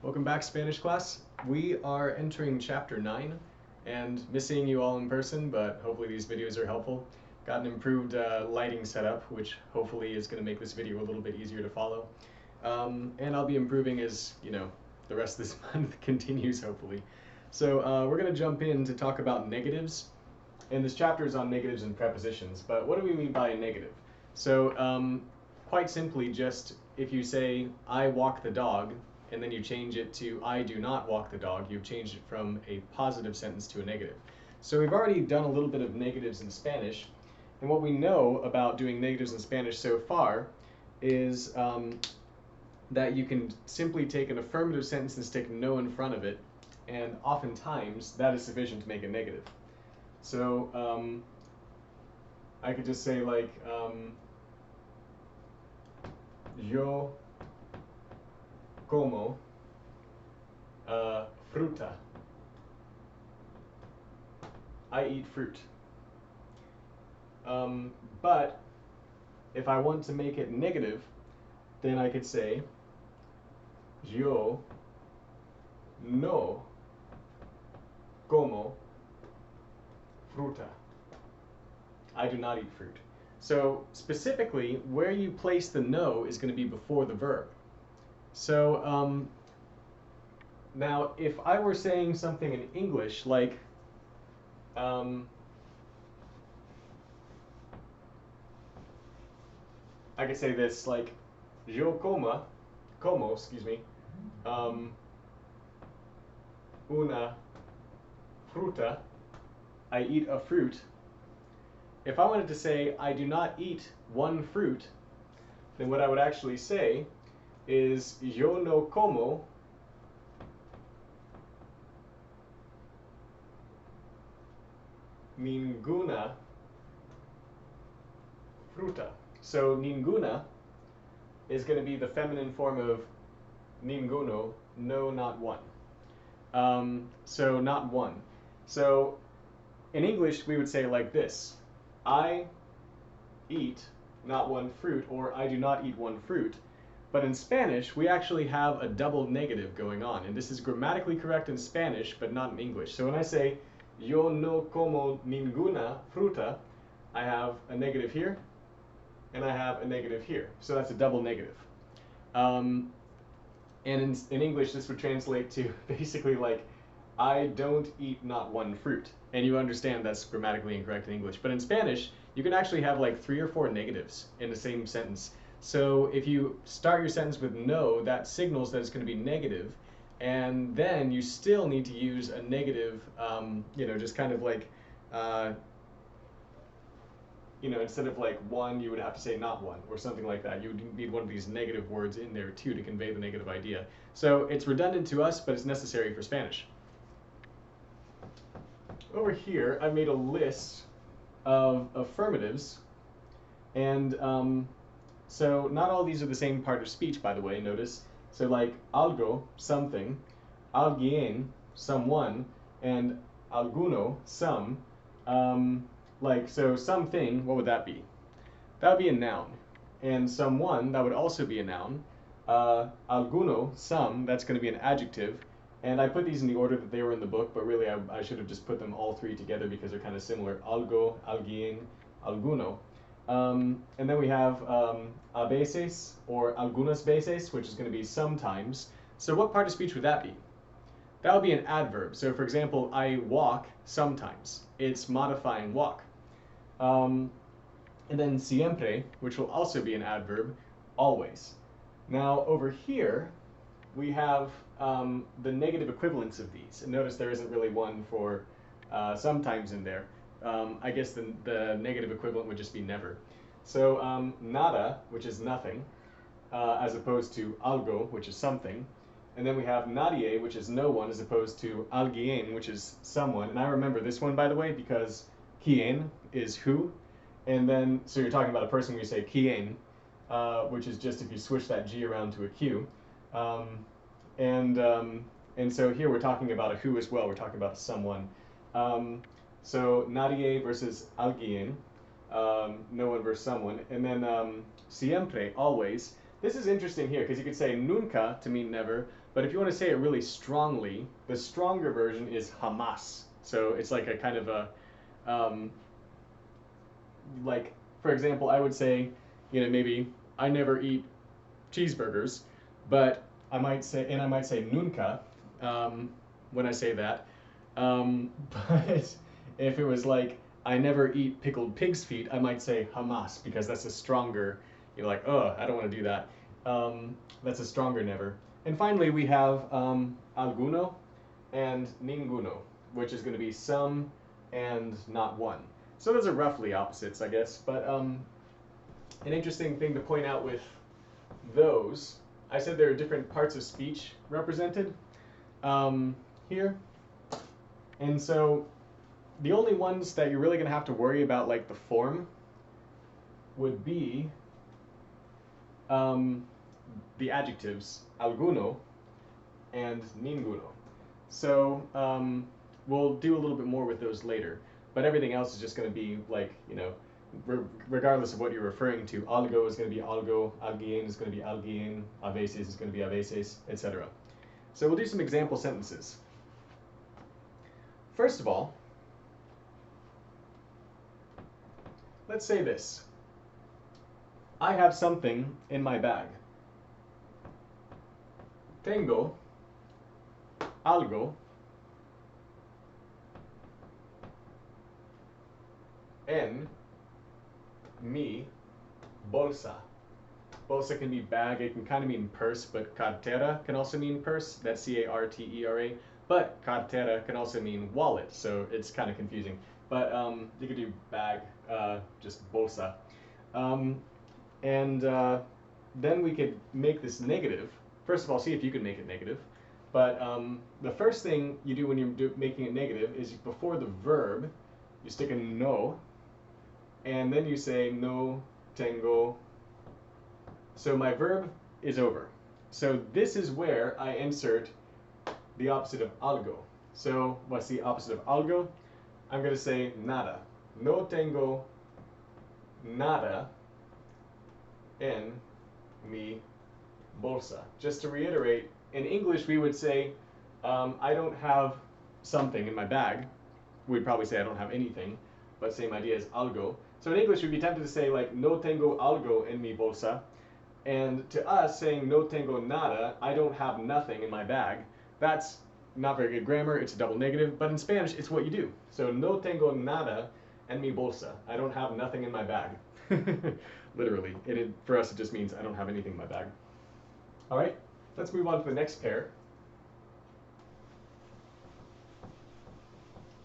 Welcome back, Spanish class. We are entering chapter 9 and missing you all in person, but hopefully these videos are helpful. Got an improved lighting setup, which hopefully is going to make this video a little bit easier to follow. And I'll be improving as, the rest of this month continues, hopefully. So we're going to jump in to talk about negatives. And this chapter is on negatives and prepositions, but what do we mean by a negative? So quite simply, just if you say, I walk the dog, and then you change it to I do not walk the dog, you've changed it from a positive sentence to a negative. So we've already done a little bit of negatives in Spanish, and what we know about doing negatives in Spanish so far is that you can simply take an affirmative sentence and stick no in front of it, and oftentimes that is sufficient to make it negative. So I could just say like, yo como fruta. I eat fruit. But if I want to make it negative, then I could say yo no como fruta. I do not eat fruit. So specifically, where you place the no is going to be before the verb. So now if I were saying something in English like I could say this like yo como, excuse me, una fruta, I eat a fruit. If I wanted to say I do not eat one fruit, then what I would actually say is yo no como ninguna fruta. So ninguna is going to be the feminine form of ninguno, no, not one. So not one. So in English we would say like this: I eat not one fruit, or I do not eat one fruit. But in Spanish, we actually have a double negative going on, and this is grammatically correct in Spanish, but not in English. So when I say, yo no como ninguna fruta, I have a negative here, and I have a negative here. So that's a double negative. And in English, this would translate to basically like, I don't eat not one fruit. And you understand that's grammatically incorrect in English. But in Spanish, you can actually have like 3 or 4 negatives in the same sentence. So if you start your sentence with no, that signals that it's going to be negative, and then you still need to use a negative, just kind of like, instead of like one, you would have to say not one, or something like that. You would need one of these negative words in there too to convey the negative idea. So it's redundant to us, but it's necessary for Spanish. Over here, I made a list of affirmatives, and so not all these are the same part of speech, by the way, notice. So like algo, something, alguien, someone, and alguno, some. So something, what would that be? That would be a noun. And someone, that would also be a noun. Alguno, some, that's going to be an adjective. And I put these in the order that they were in the book, but really I should have just put them all 3 together because they're kind of similar. Algo, alguien, alguno. And then we have a veces, or algunas veces, which is going to be sometimes. So what part of speech would that be? That would be an adverb. So for example, I walk sometimes. It's modifying walk. And then siempre, which will also be an adverb, always. Now over here, we have the negative equivalents of these. And notice there isn't really one for sometimes in there. I guess the negative equivalent would just be never. So nada, which is nothing, as opposed to algo, which is something. And then we have nadie, which is no one, as opposed to alguien, which is someone. And I remember this one, by the way, because quien is who. And then, so you're talking about a person when you say quien, which is just if you switch that G around to a Q. And so here we're talking about a who as well. We're talking about a someone. So nadie versus alguien, no one versus someone. And then siempre, always. this is interesting here because you could say nunca to mean never, but if you want to say it really strongly, the stronger version is jamás. So it's like a kind of a, um, like, for example, I would say, maybe I never eat cheeseburgers, but I might say nunca when I say that. But if it was like I never eat pickled pig's feet, I might say jamás because that's a stronger. You're like, oh, I don't want to do that. That's a stronger never. And finally, we have alguno and ninguno, which is going to be some and not one. So those are roughly opposites, I guess. But an interesting thing to point out with those, I said there are different parts of speech represented here. And so the only ones that you're really going to have to worry about, like the form, would be the adjectives alguno and ninguno. So we'll do a little bit more with those later. But everything else is just going to be like, regardless of what you're referring to, algo is going to be algo, alguien is going to be alguien, a veces is going to be a veces, etc. So we'll do some example sentences. First of all, let's say this. I have something in my bag. Tengo algo en mi bolsa. Bolsa can be bag, it can kind of mean purse, but cartera can also mean purse. That's C-A-R-T-E-R-A. But cartera can also mean wallet, so it's kind of confusing. But you could do bag, just bolsa. And then we could make this negative. First of all, see if you can make it negative. But the first thing you do when you're making it negative is before the verb, you stick a no, and then you say no tengo. So my verb is over. So this is where I insert the opposite of algo. So what's the opposite of algo? I'm going to say nada. No tengo nada en mi bolsa. Just to reiterate, in English we would say I don't have something in my bag. We'd probably say I don't have anything, but same idea as algo. So in English we'd be tempted to say like no tengo algo en mi bolsa. And to us, saying no tengo nada, I don't have nothing in my bag, that's not very good grammar, it's a double negative, but in Spanish, it's what you do. So no tengo nada en mi bolsa. I don't have nothing in my bag. Literally. For us, it just means I don't have anything in my bag. All right, let's move on to the next pair.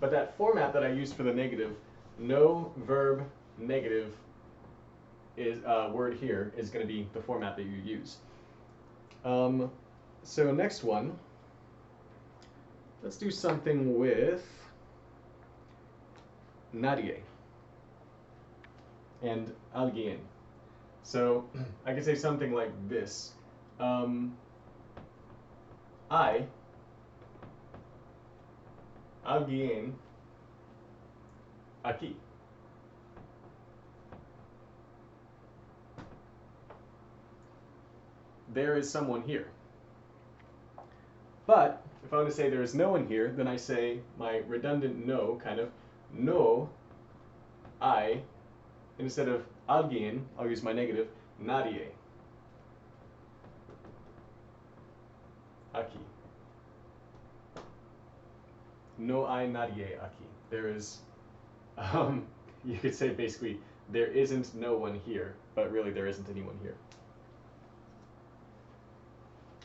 But that format that I used for the negative, no verb negative, is word here is going to be the format that you use. So next one, let's do something with nadie and alguien. So I could say something like this. I, alguien, aquí. There is someone here. But if I want to say there is no one here, then I say my redundant no, kind of, no, I, and instead of alguien, I'll use my negative, nadie. Aquí. No hay nadie aquí. There is, you could say basically, there isn't no one here, but really there isn't anyone here.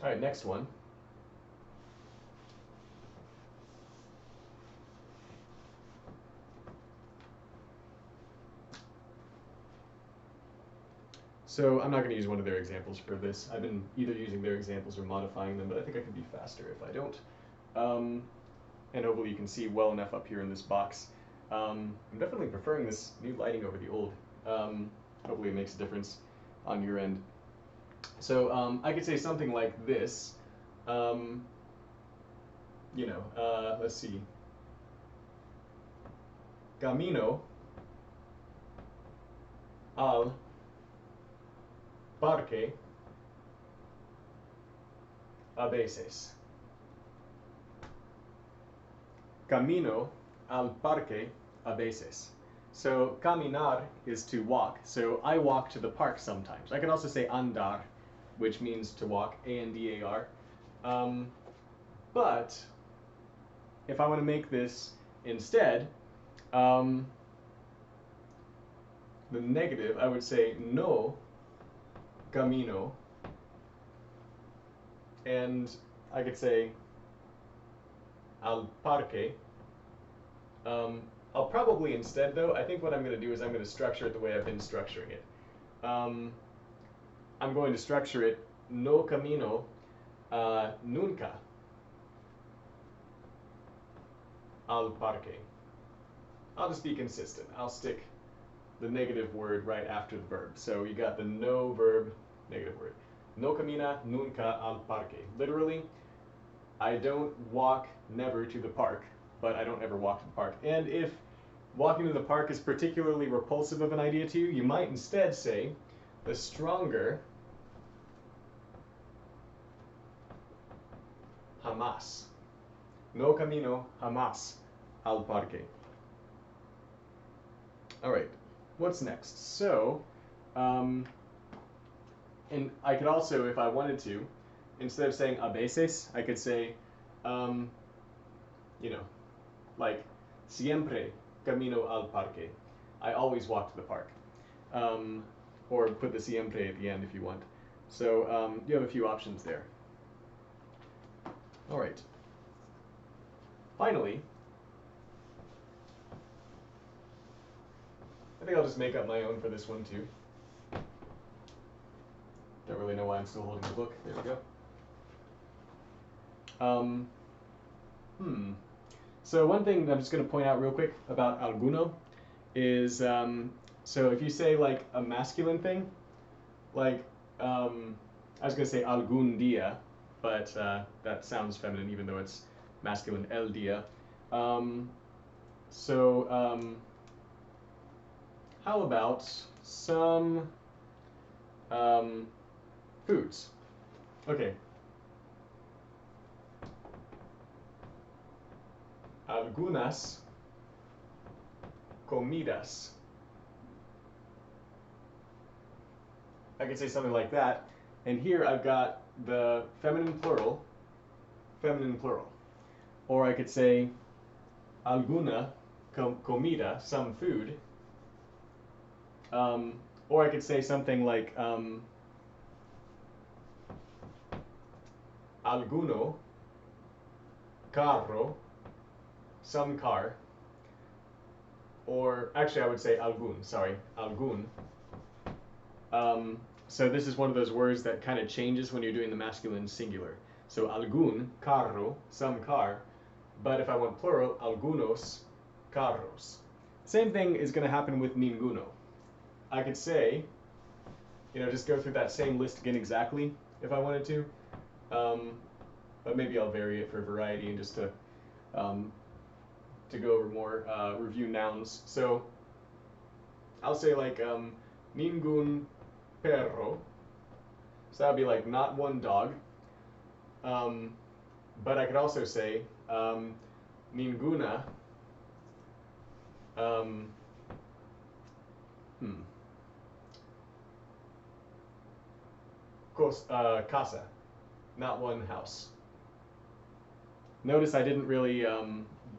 All right, next one. So I'm not going to use one of their examples for this. I've been either using their examples or modifying them, but I think I could be faster if I don't. And hopefully you can see well enough up here in this box. I'm definitely preferring this new lighting over the old. Hopefully it makes a difference on your end. So I could say something like this. Let's see. Camino al parque a veces. Camino al parque a veces. So caminar is to walk. So I walk to the park sometimes. I can also say andar, which means to walk, A-N-D-A-R. But if I want to make this instead, the negative, I would say no camino. And I could say al parque. I'll probably instead, though, I think what I'm going to do is I'm going to structure it the way I've been structuring it. I'm going to structure it no camino nunca al parque. I'll just be consistent. I'll stick the negative word right after the verb. So you got the no verb, negative word. No camina nunca al parque. Literally, I don't walk never to the park, but I don't ever walk to the park. And if walking to the park is particularly repulsive of an idea to you, you might instead say the stronger jamás. No camino jamás al parque. All right, what's next? So, and I could also, if I wanted to, instead of saying a veces, I could say, you know, like siempre camino al parque. I always walk to the park. Or put the siempre at the end if you want. So you have a few options there. All right. Finally, I think I'll just make up my own for this one too. Don't really know why I'm still holding the book. There we go. So one thing that I'm just going to point out real quick about alguno is, so if you say like a masculine thing, like, I was going to say algún día, but that sounds feminine even though it's masculine, el día. How about some foods? Okay. Algunas comidas. I could say something like that. And here I've got the feminine plural. Or I could say alguna comida, some food. Or I could say something like alguno carro, some car. Or actually I would say algún, algún. So this is one of those words that kind of changes when you're doing the masculine singular. So algún, carro, some car. But if I want plural, algunos carros. Same thing is going to happen with ninguno. I could say, just go through that same list again exactly if I wanted to. But maybe I'll vary it for variety and just to go over more, review nouns. So I'll say like ningún perro. So that would be like not one dog. But I could also say ninguna casa, not one house. Notice I didn't really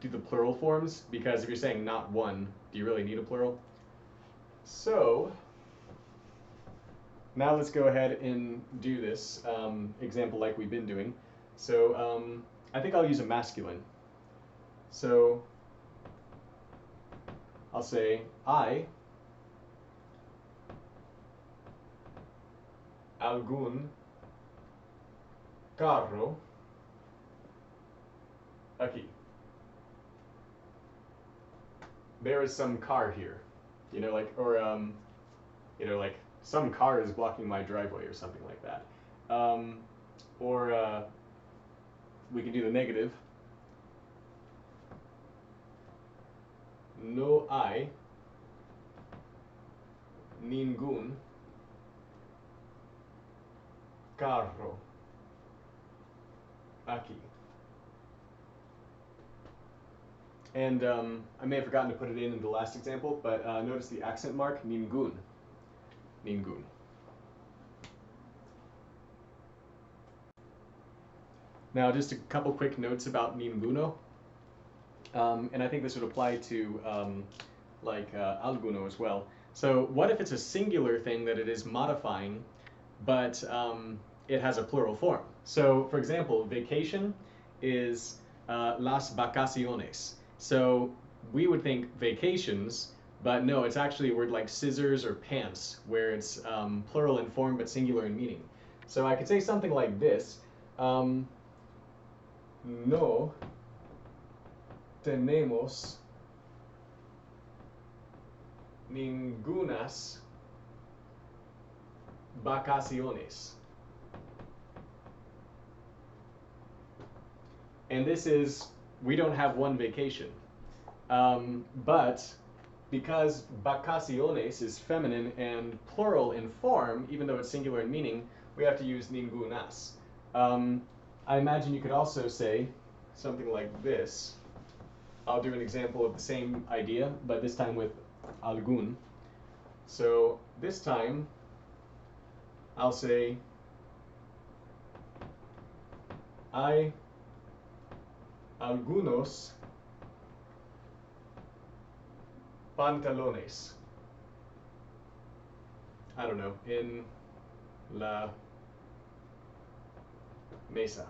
do the plural forms, because if you're saying not one, do you really need a plural? So now let's go ahead and do this example like we've been doing. So I think I'll use a masculine. So I'll say I algún carro aquí. There is some car here, like some car is blocking my driveway or something like that. Or we can do the negative. No hay ningún carro Aki. And I may have forgotten to put it in the last example, but notice the accent mark, ningun. Ningun. Now, just a couple quick notes about ninguno. And I think this would apply to alguno as well. So what if it's a singular thing that it is modifying, but it has a plural form? So, for example, vacation is las vacaciones. So we would think vacations, but no, it's actually a word like scissors or pants, where it's plural in form but singular in meaning. So I could say something like this. No tenemos ningunas vacaciones. And this is, we don't have one vacation. But because vacaciones is feminine and plural in form, even though it's singular in meaning, we have to use ningunas. I imagine you could also say something like this. I'll do an example of the same idea, but this time with algún. So this time, I'll say, hay algunos pantalones. I don't know, in la mesa.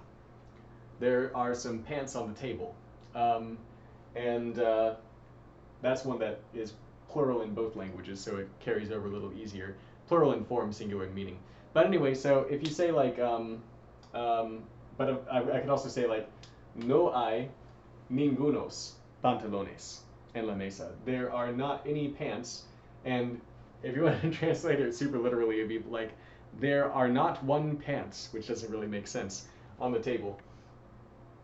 There are some pants on the table. And that's one that is plural in both languages, so it carries over a little easier. Plural in form, singular in meaning. But anyway, so if you say like, I could also say like, no hay ningunos pantalones en la mesa. There are not any pants, and if you want to translate it super literally, it'd be like, there are not one pants, which doesn't really make sense, on the table.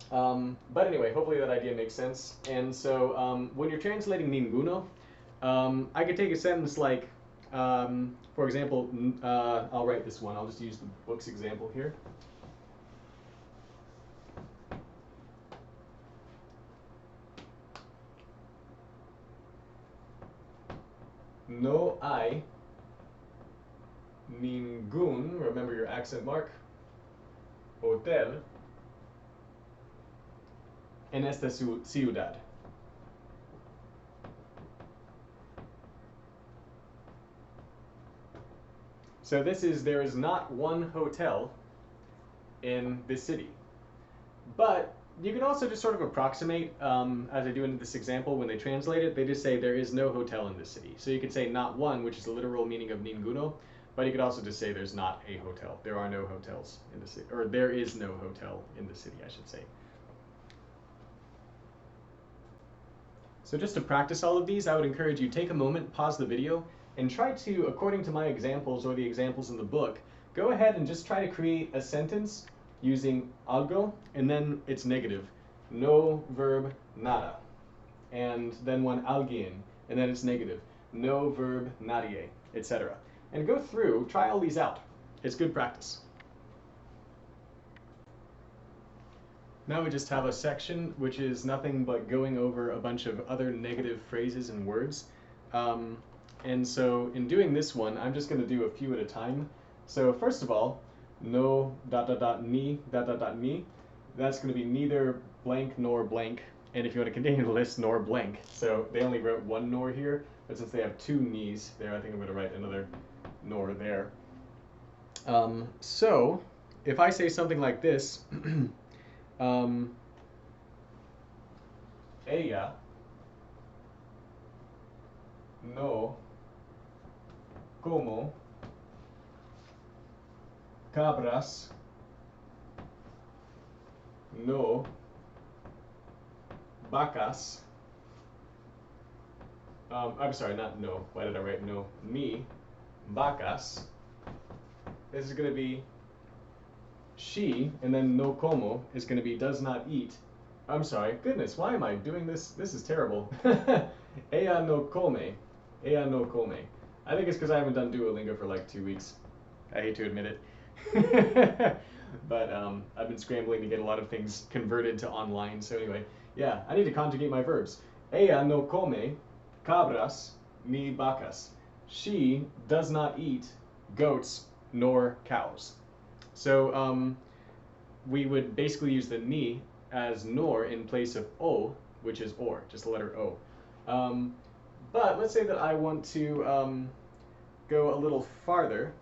But anyway, hopefully that idea makes sense. And so when you're translating ninguno, I could take a sentence like, for example, I'll write this one. I'll just use the book's example here. No hay ningún, remember your accent mark, hotel en esta ciudad. So this is, there is not one hotel in this city. But you can also just sort of approximate, as I do in this example, when they translate it, they just say there is no hotel in this city. So you could say not one, which is the literal meaning of ninguno, but you could also just say there's not a hotel. There are no hotels in the city, or there is no hotel in the city, I should say. So just to practice all of these, I would encourage you take a moment, pause the video, and try to, according to my examples or the examples in the book, go ahead and just try to create a sentence using algo, and then its negative. No verb, nada. And then one alguien, and then it's negative. No verb, nadie, etc. And go through, try all these out. It's good practice. Now we just have a section which is nothing but going over a bunch of other negative phrases and words. And so in doing this one, I'm just going to do a few at a time. So first of all, no ... ni ... ni. That's going to be neither blank nor blank. And if you want to continue the list, nor blank. So they only wrote one nor here, but since they have two ni's there, I think I'm going to write another nor there. So if I say something like this, ella no como cabras no vacas. I'm sorry, not no. Why did I write no? Ni vacas. This is going to be she, and then no como is going to be does not eat. I'm sorry, goodness, why am I doing this? This is terrible. Ella no come. Ella no come. I think it's because I haven't done Duolingo for like 2 weeks. I hate to admit it. But I've been scrambling to get a lot of things converted to online. So anyway, yeah, I need to conjugate my verbs. Ella no come cabras ni vacas. She does not eat goats nor cows. So we would basically use the ni as nor in place of o, which is or, just the letter o. But let's say that I want to go a little farther.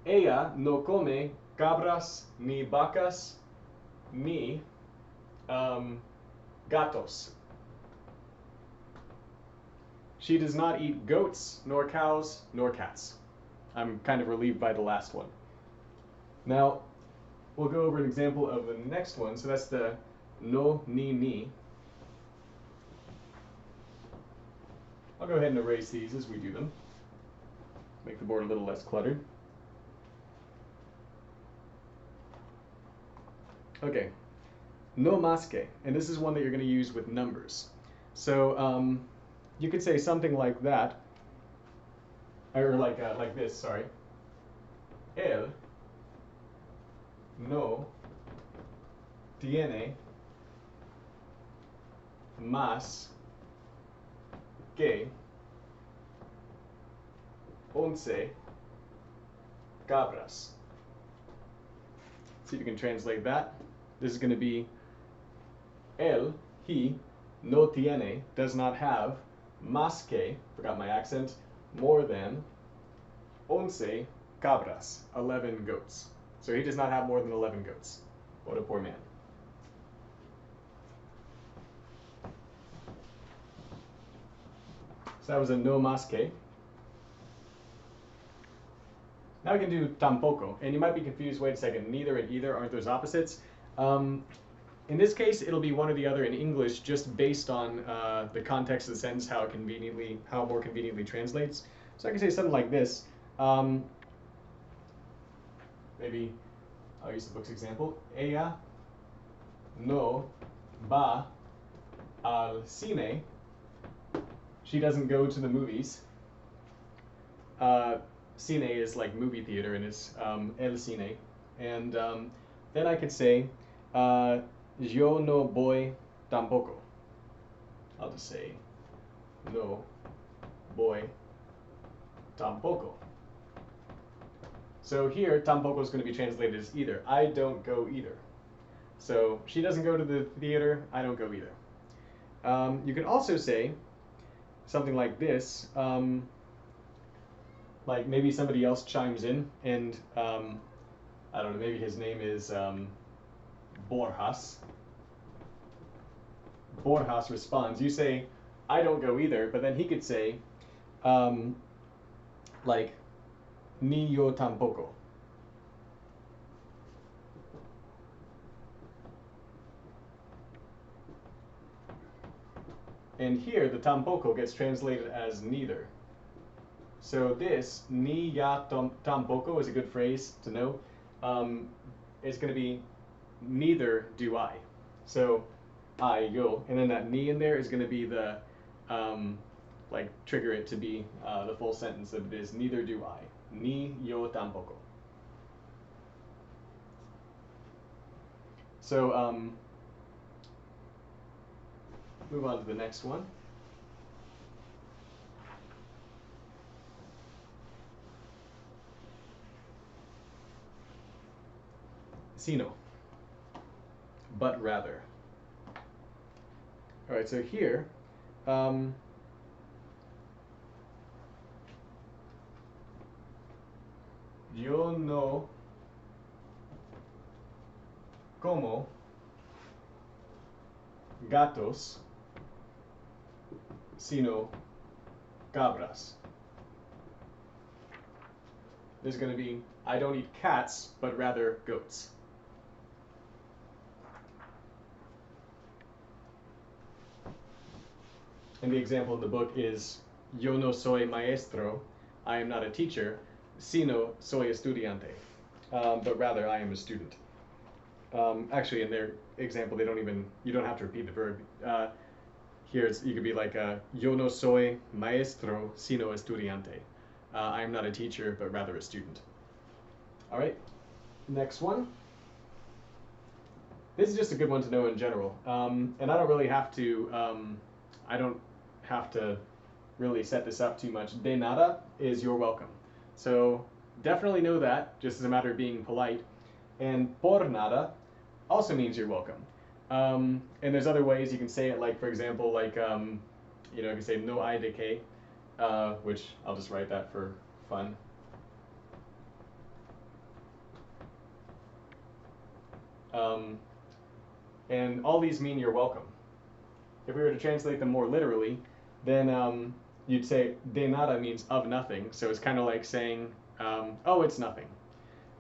Ella no come cabras ni vacas ni gatos. She does not eat goats, nor cows, nor cats. I'm kind of relieved by the last one. Now, we'll go over an example of the next one. So that's the no ni ni. I'll go ahead and erase these as we do them. Make the board a little less cluttered. Okay, no más que, and this is one that you're going to use with numbers. So you could say something like that, or like this. Sorry. Él no tiene más que 11 cabras. See if you can translate that. This is going to be él, he, no tiene, does not have, más que, forgot my accent, more than, 11 cabras, 11 goats. So he does not have more than 11 goats. What a poor man. So that was a no más que. Now we can do tampoco, and you might be confused, wait a second, neither and either, aren't those opposites? In this case, it'll be one or the other in English, just based on the context of the sentence, how it more conveniently translates. So I can say something like this. Maybe I'll use the book's example. Ella no va al cine. She doesn't go to the movies. Cine is like movie theater, and it's el cine. And then I could say, yo no voy tampoco. I'll just say, no voy tampoco. So here, tampoco is going to be translated as either. I don't go either. So she doesn't go to the theater, I don't go either. You can also say something like this. Like maybe somebody else chimes in, and I don't know, maybe his name is Borjas. Borjas responds. You say, I don't go either, but then he could say, like, ni yo tampoco. And here, the tampoco gets translated as neither. So this, ni ya tampoco, is a good phrase to know. It's going to be, neither do I. So, I, yo, and then that ni in there is going to be the, like, trigger it to be the full sentence of it is, neither do I. Ni yo tampoco. So, move on to the next one. Sino, but rather. All right, so here, yo no como gatos, sino cabras. There's going to be, I don't eat cats, but rather goats. And the example in the book is, yo no soy maestro, I am not a teacher, sino soy estudiante, but rather I am a student. Actually, in their example, you don't have to repeat the verb. Here, you could be like, yo no soy maestro, sino estudiante. I am not a teacher, but rather a student. All right? Next one. This is just a good one to know in general, and I don't really have to. I don't have to really set this up too much. De nada is you're welcome, so definitely know that, just as a matter of being polite. And por nada also means you're welcome. And there's other ways you can say it, like for example, like you can say no hay decay, which I'll just write that for fun. And all these mean you're welcome. If we were to translate them more literally, then you'd say de nada means of nothing. So it's kind of like saying, oh, it's nothing,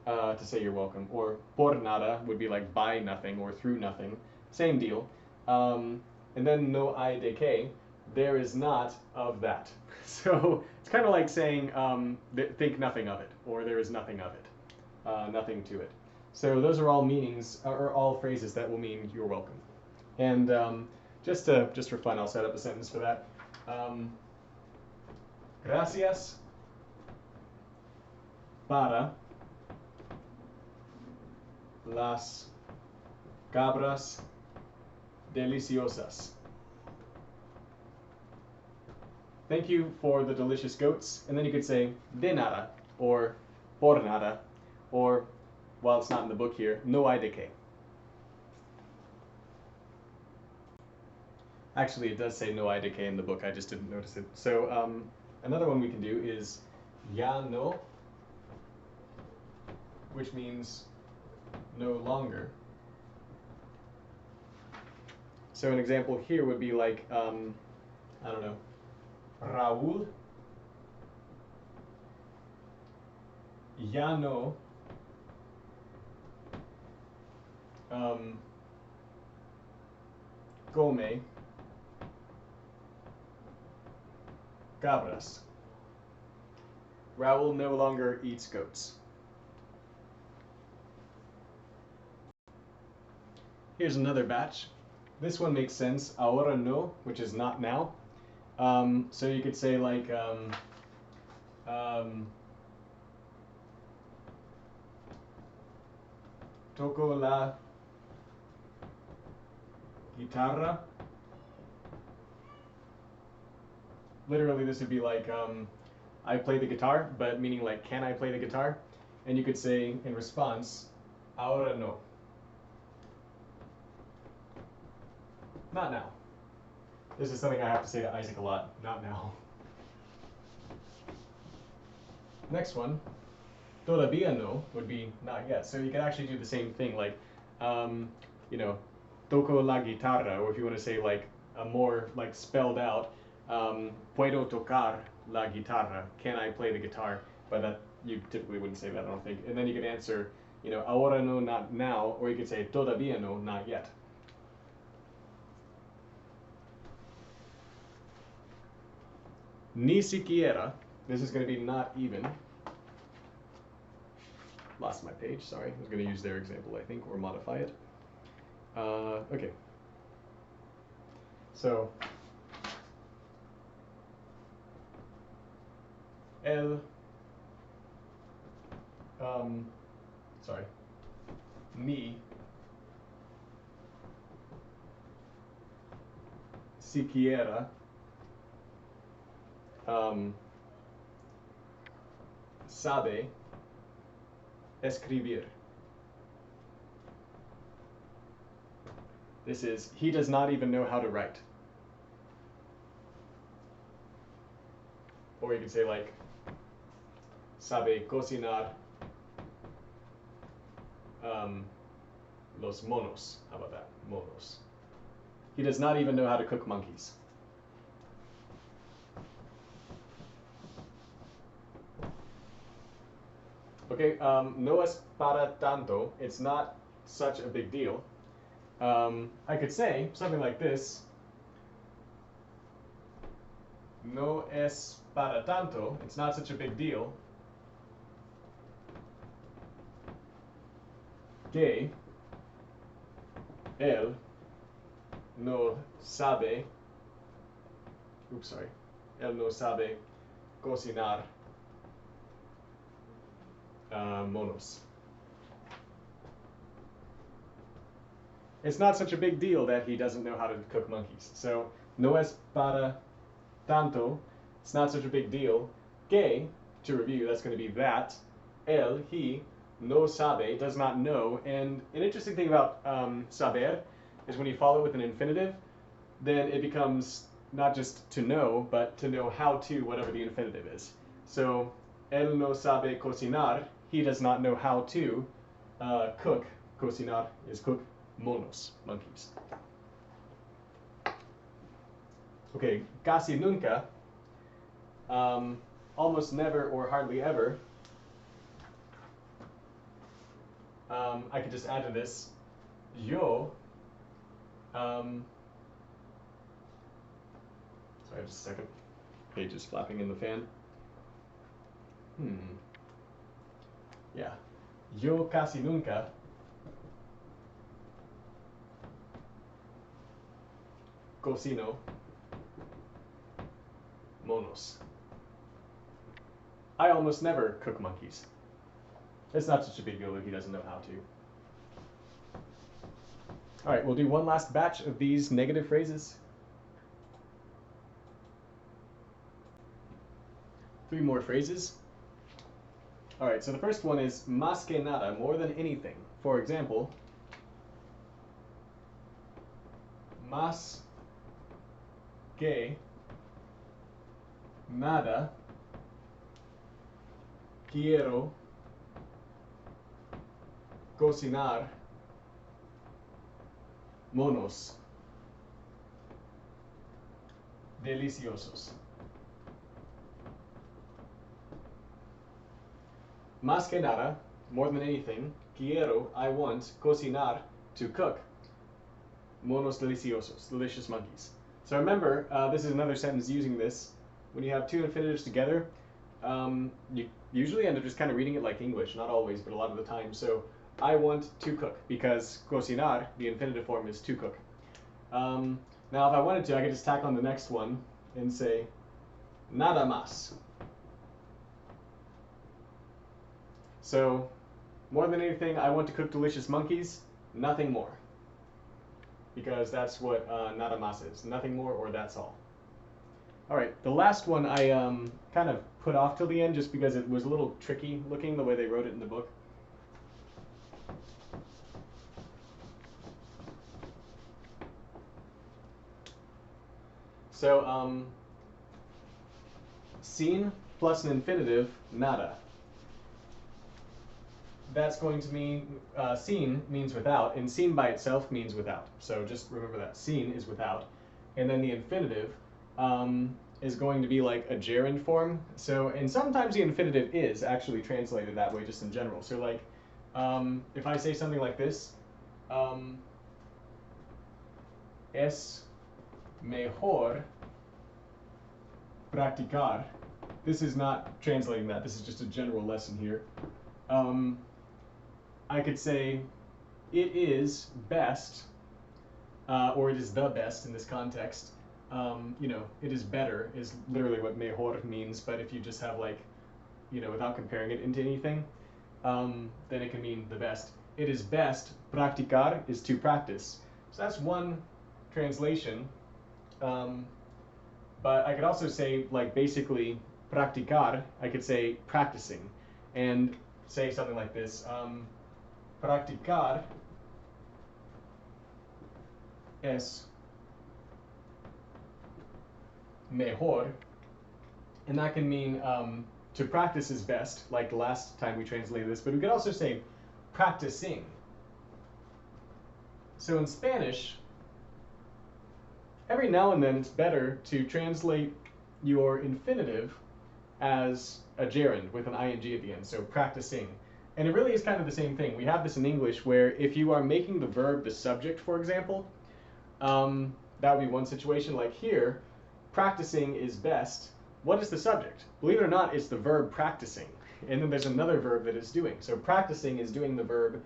to say you're welcome. Or por nada would be like by nothing or through nothing. Same deal. And then no hay decay, there is not of that. So it's kind of like saying think nothing of it, or there is nothing of it, nothing to it. So those are all meanings, or all phrases that will mean you're welcome. And just for fun, I'll set up a sentence for that. Gracias para las cabras deliciosas. Thank you for the delicious goats. And then you could say de nada, or por nada, or, while it's not in the book here, no hay decay. Actually, it does say no hay decay in the book, I just didn't notice it. So another one we can do is ya no, which means no longer. So an example here would be like, I don't know, Raúl ya no come cabras. Raúl no longer eats goats. Here's another batch. This one makes sense. Ahora no, which is not now. So you could say like, toco la guitarra. Literally, this would be like, I play the guitar, but meaning like, can I play the guitar? And you could say in response, ahora no. Not now. This is something I have to say to Isaac a lot. Not now. Next one, todavía no would be not yet. So you can actually do the same thing, like, toco la guitarra, or if you want to say like a more like spelled out, puedo tocar la guitarra. Can I play the guitar? But that you typically wouldn't say that, I don't think. And then you could answer, ahora no, not now, or you could say todavía no, not yet. Ni siquiera, this is going to be not even. Lost my page, sorry. I was going to use their example, I think, or modify it. Okay. So, ni siquiera sabe escribir. This is, he does not even know how to write. Or you could say like, sabe cocinar los monos. How about that? Monos. He does not even know how to cook monkeys. Okay, no es para tanto. It's not such a big deal. I could say something like this. No es para tanto. It's not such a big deal. Que él no sabe. Oops, sorry. Él no sabe cocinar monos. it's not such a big deal that he doesn't know how to cook monkeys. So, no es para tanto, it's not such a big deal. Que, to review, that's going to be that. Él, he, no sabe, does not know. And an interesting thing about saber is when you follow it with an infinitive, then it becomes not just to know, but to know how to, whatever the infinitive is. So, él no sabe cocinar, he does not know how to cook. Cocinar is cook. Monos, monkeys. Okay, casi nunca, almost never or hardly ever. I could just add to this, yo, sorry, just a second. Page is flapping in the fan. Yeah. Yo casi nunca cocino monos. I almost never cook monkeys. It's not such a big deal that he doesn't know how to. All right, we'll do one last batch of these negative phrases. 3 more phrases. All right, so the first one is más que nada, more than anything. For example, más que nada quiero cocinar monos deliciosos. Más que nada, more than anything, quiero, I want, cocinar, to cook, monos deliciosos, delicious monkeys. So remember, this is another sentence using this. When you have 2 infinitives together, you usually end up just kind of reading it like English, not always, but a lot of the time. So I want to cook, because cocinar, the infinitive form, is to cook. Now if I wanted to, I could just tack on the next one and say nada más. So, more than anything, I want to cook delicious monkeys, nothing more. Because that's what nada más is, nothing more or that's all. All right, the last one I kind of put off till the end just because it was a little tricky looking the way they wrote it in the book. So, sin plus an infinitive, nada. That's going to mean, sin means without, and sin by itself means without. So just remember that, sin is without. And then the infinitive is going to be like a gerund form. So, and sometimes the infinitive is actually translated that way just in general. So like, if I say something like this, es mejor practicar. This is not translating that, this is just a general lesson here. I could say it is best, or it is the best in this context. You know, it is better is literally what mejor means, but if you just have like, you know, without comparing it into anything, then it can mean the best. It is best, practicar is to practice. So that's one translation. But I could also say, like, basically, practicar, I could say practicing, and say something like this. Practicar es mejor, and that can mean to practice is best, like the last time we translated this, but we could also say practicing. So in Spanish, every now and then it's better to translate your infinitive as a gerund with an ing at the end, so practicing. And it really is kind of the same thing. We have this in English where if you are making the verb the subject, for example, that would be one situation. Like here, practicing is best. What is the subject? Believe it or not, it's the verb practicing. And then there's another verb that it's doing. So practicing is doing the verb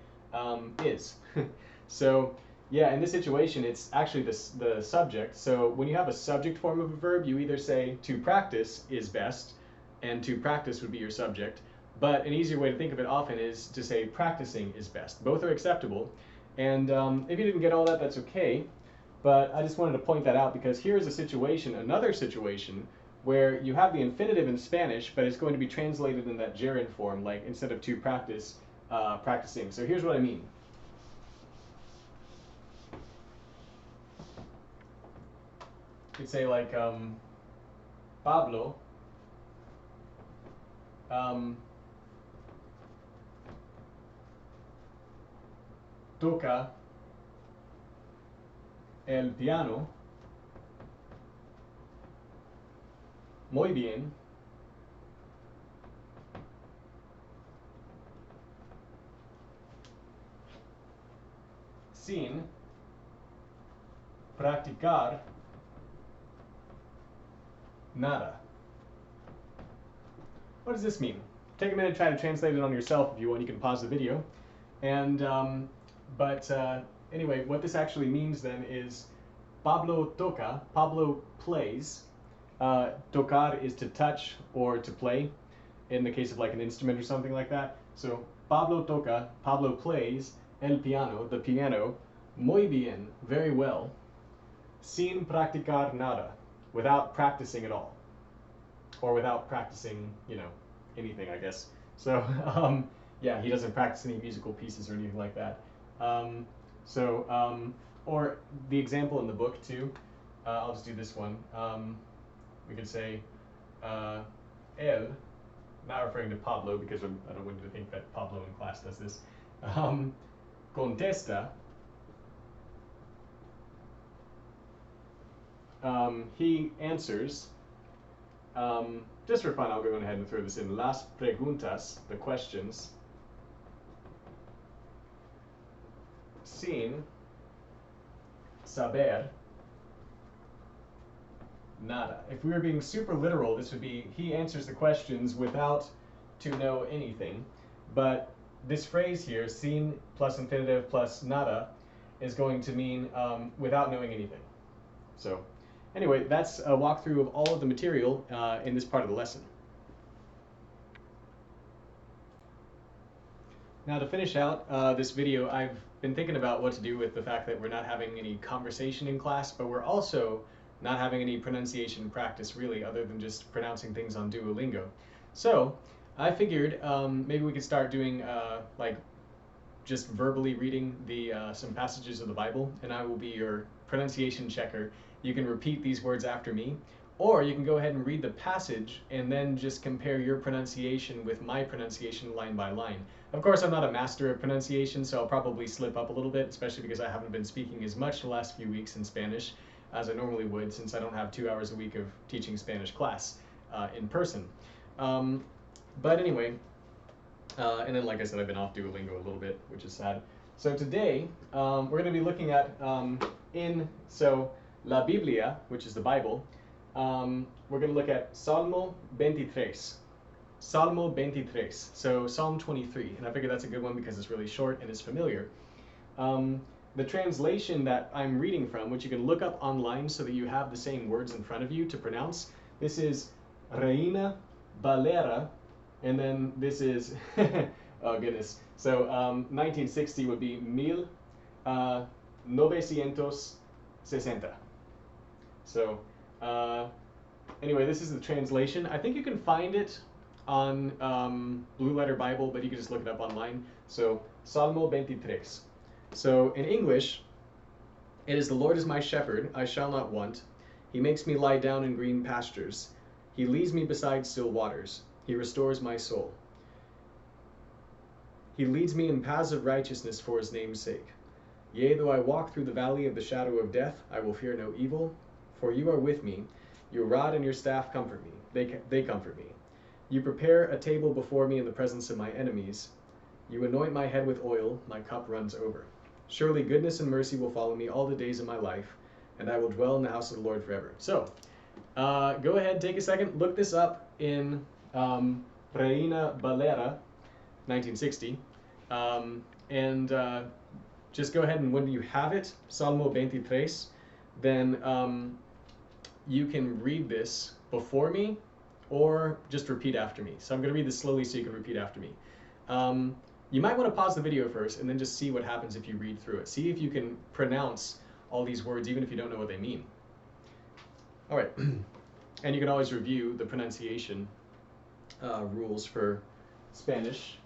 is. So yeah, in this situation, it's actually the subject. So when you have a subject form of a verb, you either say to practice is best, and to practice would be your subject. But an easier way to think of it often is to say practicing is best. Both are acceptable. And if you didn't get all that, that's okay. But I just wanted to point that out because here is a situation, another situation, where you have the infinitive in Spanish, but it's going to be translated in that gerund form, like instead of to practice, practicing. So here's what I mean. You'd say like Pablo toca el piano muy bien sin practicar nada. What does this mean? Take a minute, try to translate it on yourself if you want. You can pause the video. And anyway, what this actually means then is Pablo toca, Pablo plays. Tocar is to touch or to play, in the case of like an instrument or something like that. So Pablo toca, Pablo plays el piano, the piano, muy bien, very well, sin practicar nada, without practicing at all, or without practicing, anything, I guess. So yeah, he doesn't practice any musical pieces or anything like that. Or the example in the book too. I'll just do this one. We could say él, not referring to Pablo because I don't want you to think that Pablo in class does this. Contesta. He answers. Just for fun, I'll go ahead and throw this in. Las preguntas, the questions. Sin saber nada. If we were being super literal, this would be he answers the questions without to know anything. But this phrase here, sin plus infinitive plus nada, is going to mean without knowing anything. So anyway, that's a walkthrough of all of the material in this part of the lesson. Now to finish out this video, I've been thinking about what to do with the fact that we're not having any conversation in class, but we're also not having any pronunciation practice really, other than just pronouncing things on Duolingo. So I figured maybe we could start doing like just verbally reading some passages of the Bible, and I will be your pronunciation checker. You can repeat these words after me, or you can go ahead and read the passage and then just compare your pronunciation with my pronunciation line by line. Of course, I'm not a master of pronunciation, so I'll probably slip up a little bit, especially because I haven't been speaking as much the last few weeks in Spanish as I normally would, since I don't have 2 hours a week of teaching Spanish class in person. But anyway, and then like I said, I've been off Duolingo a little bit, which is sad. So today, we're going to be looking at, La Biblia, which is the Bible, we're going to look at Salmo 23. Salmo 23. So Psalm 23. And I figure that's a good one because it's really short and it's familiar. The translation that I'm reading from, which you can look up online so that you have the same words in front of you to pronounce, this is Reina Valera, and then this is, oh goodness, so 1960 would be 1960. So anyway, this is the translation. I think you can find it on Blue Letter Bible, but you can just look it up online. So Salmo 23. So in English, it is the Lord is my shepherd, I shall not want. He makes me lie down in green pastures. He leads me beside still waters. He restores my soul. He leads me in paths of righteousness for his name's sake. Yea, though I walk through the valley of the shadow of death, I will fear no evil, for you are with me. Your rod and your staff comfort me. They comfort me. You prepare a table before me in the presence of my enemies. You anoint my head with oil, my cup runs over. Surely goodness and mercy will follow me all the days of my life, and I will dwell in the house of the Lord forever. So, go ahead, take a second, look this up in Reina Valera, 1960, and just go ahead and when you have it, Salmo 23, then you can read this before me or just repeat after me. So I'm going to read this slowly so you can repeat after me. You might want to pause the video first and then just see what happens if you read through it. See if you can pronounce all these words even if you don't know what they mean. All right, and you can always review the pronunciation rules for Spanish.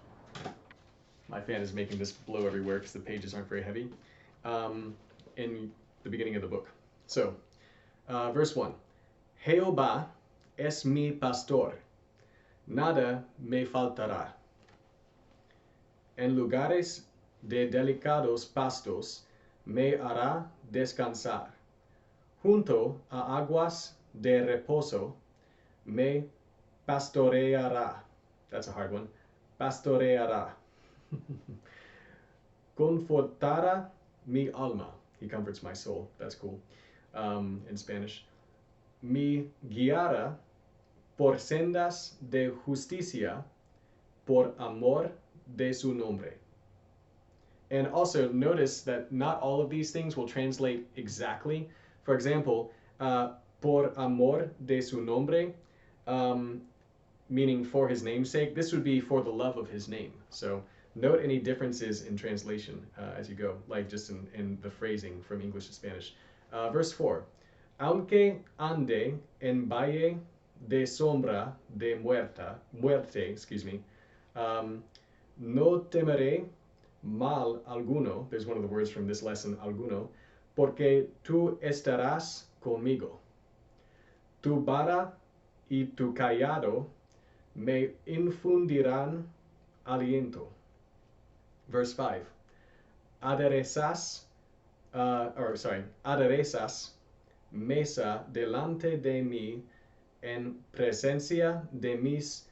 My fan is making this blow everywhere because the pages aren't very heavy. In the beginning of the book. So, verse 1. Jehová es mi pastor, nada me faltará. En lugares de delicados pastos me hará descansar. Junto a aguas de reposo me pastoreará. That's a hard one. Pastoreará. Confortará mi alma. He comforts my soul. That's cool. In Spanish. Mi guiará por sendas de justicia por amor de su nombre. And also notice that not all of these things will translate exactly. For example, por amor de su nombre, meaning for his name's sake, this would be for the love of his name. So note any differences in translation as you go, like just in the phrasing from English to Spanish. Verse 4. Aunque ande en valle de sombra de muerte, no temeré mal alguno. There's one of the words from this lesson, alguno, porque tú estarás conmigo. Tu vara y tu callado me infundirán aliento. Verse 5. Aderezas mesa delante de mí en presencia de mis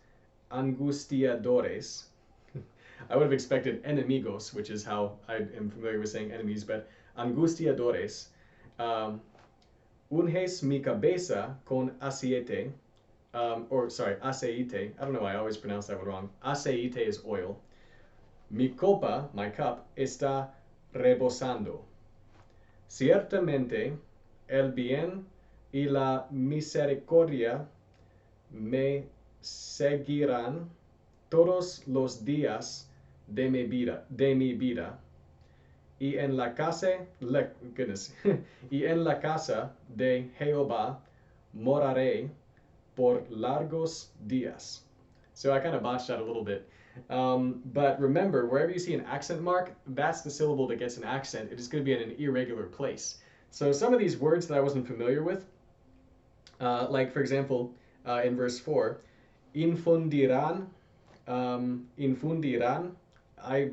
angustiadores. I would have expected enemigos, which is how I am familiar with saying enemies, but angustiadores. Unges mi cabeza con aceite, aceite. I don't know why I always pronounce that one wrong. Aceite is oil. Mi copa, my cup, está rebosando. Ciertamente, el bien y la misericordia me seguirán todos los días de mi vida, y en la casa, y en la casa de Jehová moraré por largos días. So I kind of botched that a little bit. But remember, wherever you see an accent mark, that's the syllable that gets an accent. It is going to be in an irregular place. So some of these words that I wasn't familiar with, like for example, in verse 4, infundirán, I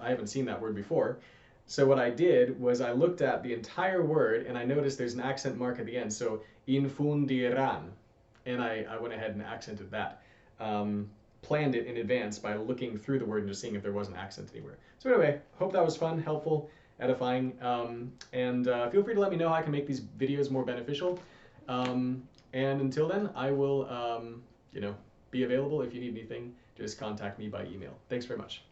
haven't seen that word before. So what I did was I looked at the entire word and I noticed there's an accent mark at the end. So infundirán, and I went ahead and accented that. Planned it in advance by looking through the word and just seeing if there was an accent anywhere. So anyway, hope that was fun, helpful, edifying, and feel free to let me know how I can make these videos more beneficial. And until then, I will, be available if you need anything. Just contact me by email. Thanks very much.